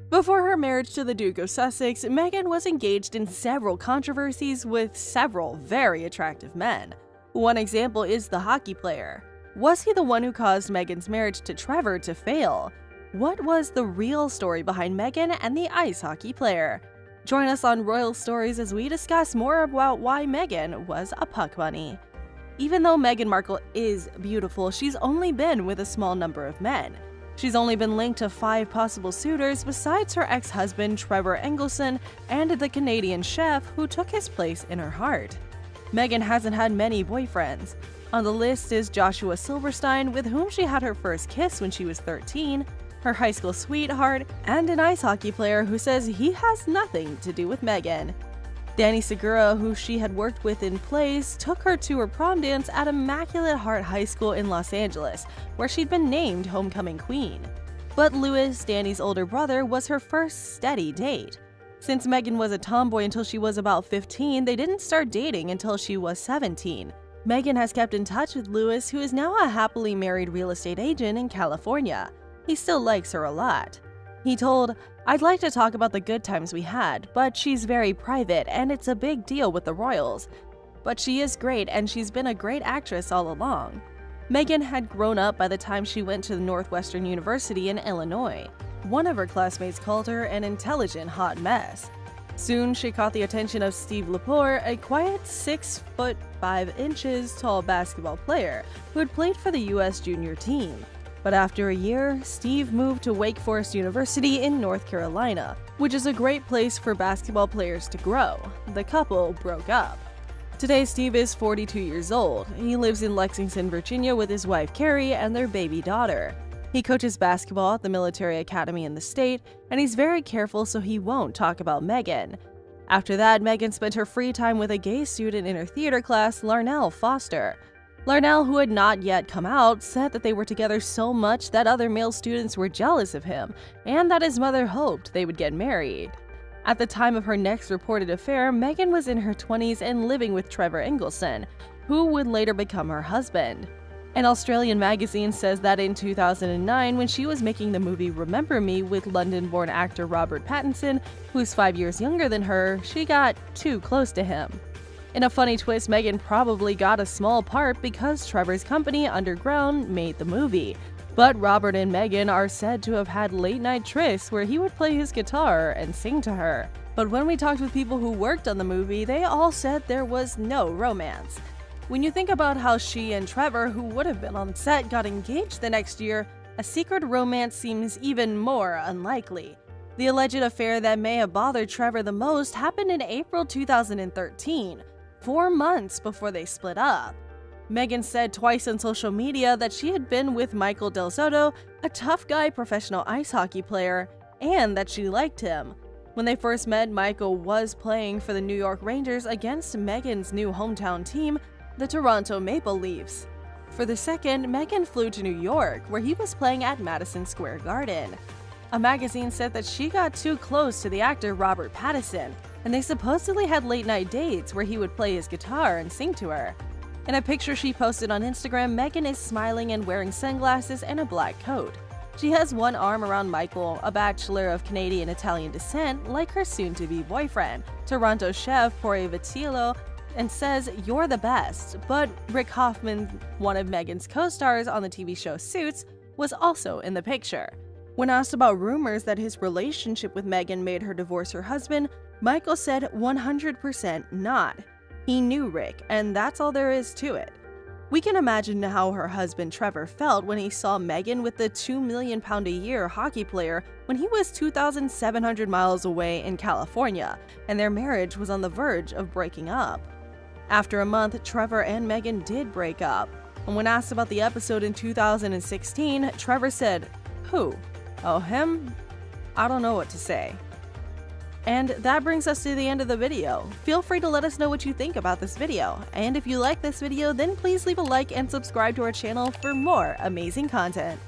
Before her marriage to the Duke of Sussex, Meghan was engaged in several controversies with several very attractive men. One example is the hockey player. Was he the one who caused Meghan's marriage to Trevor to fail? What was the real story behind Meghan and the ice hockey player? Join us on Royal Stories as we discuss more about why Meghan was a puck bunny. Even though Meghan Markle is beautiful, she's only been with a small number of men. She's only been linked to 5 possible suitors besides her ex-husband Trevor Engelson and the Canadian chef who took his place in her heart. Meghan hasn't had many boyfriends. On the list is Joshua Silverstein, with whom she had her first kiss when she was 13, her high school sweetheart, and an ice hockey player who says he has nothing to do with Meghan. Danny Segura, who she had worked with in plays, took her to her prom dance at Immaculate Heart High School in Los Angeles, where she'd been named homecoming queen. But Louis, Danny's older brother, was her first steady date. Since Meghan was a tomboy until she was about 15, they didn't start dating until she was 17. Meghan has kept in touch with Louis, who is now a happily married real estate agent in California. He still likes her a lot. He told, "I'd like to talk about the good times we had, but she's very private and it's a big deal with the royals. But she is great and she's been a great actress all along." Meghan had grown up by the time she went to Northwestern University in Illinois. One of her classmates called her an intelligent hot mess. Soon she caught the attention of Steve Laporte, a quiet 6 foot 5 inches tall basketball player who had played for the U.S. junior team. But after a year, Steve moved to Wake Forest University in North Carolina, which is a great place for basketball players to grow. The couple broke up. Today, Steve is 42 years old. He lives in Lexington, Virginia with his wife Carrie and their baby daughter. He coaches basketball at the military academy in the state, and he's very careful so he won't talk about Meghan. After that, Meghan spent her free time with a gay student in her theater class, Larnell Foster. Larnell, who had not yet come out, said that they were together so much that other male students were jealous of him, and that his mother hoped they would get married. At the time of her next reported affair, Meghan was in her 20s and living with Trevor Engelson, who would later become her husband. An Australian magazine says that in 2009, when she was making the movie Remember Me with London-born actor Robert Pattinson, who's 5 years younger than her, she got too close to him. In a funny twist, Meghan probably got a small part because Trevor's company, Underground, made the movie. But Robert and Meghan are said to have had late-night trysts where he would play his guitar and sing to her. But when we talked with people who worked on the movie, they all said there was no romance. When you think about how she and Trevor, who would have been on set, got engaged the next year, a secret romance seems even more unlikely. The alleged affair that may have bothered Trevor the most happened in April 2013. 4 months before they split up. Meghan said twice on social media that she had been with Michael Del Zotto, a tough guy professional ice hockey player, and that she liked him. When they first met, Michael was playing for the New York Rangers against Meghan's new hometown team, the Toronto Maple Leafs. For the second, Meghan flew to New York, where he was playing at Madison Square Garden. A magazine said that she got too close to the actor Robert Pattinson, and they supposedly had late-night dates where he would play his guitar and sing to her. In a picture she posted on Instagram, Meghan is smiling and wearing sunglasses and a black coat. She has one arm around Michael, a bachelor of Canadian-Italian descent, like her soon-to-be boyfriend, Toronto chef Pori Vitiello, and says, "You're the best." But Rick Hoffman, one of Meghan's co-stars on the TV show Suits, was also in the picture. When asked about rumors that his relationship with Meghan made her divorce her husband, Michael said 100% not. He knew Rick, and that's all there is to it. We can imagine how her husband Trevor felt when he saw Meghan with the £2 million a year hockey player when he was 2,700 miles away in California, and their marriage was on the verge of breaking up. After a month, Trevor and Meghan did break up, and when asked about the episode in 2016, Trevor said, "Who? Oh, him? I don't know what to say." And that brings us to the end of the video. Feel free to let us know what you think about this video. And if you like this video, then please leave a like and subscribe to our channel for more amazing content.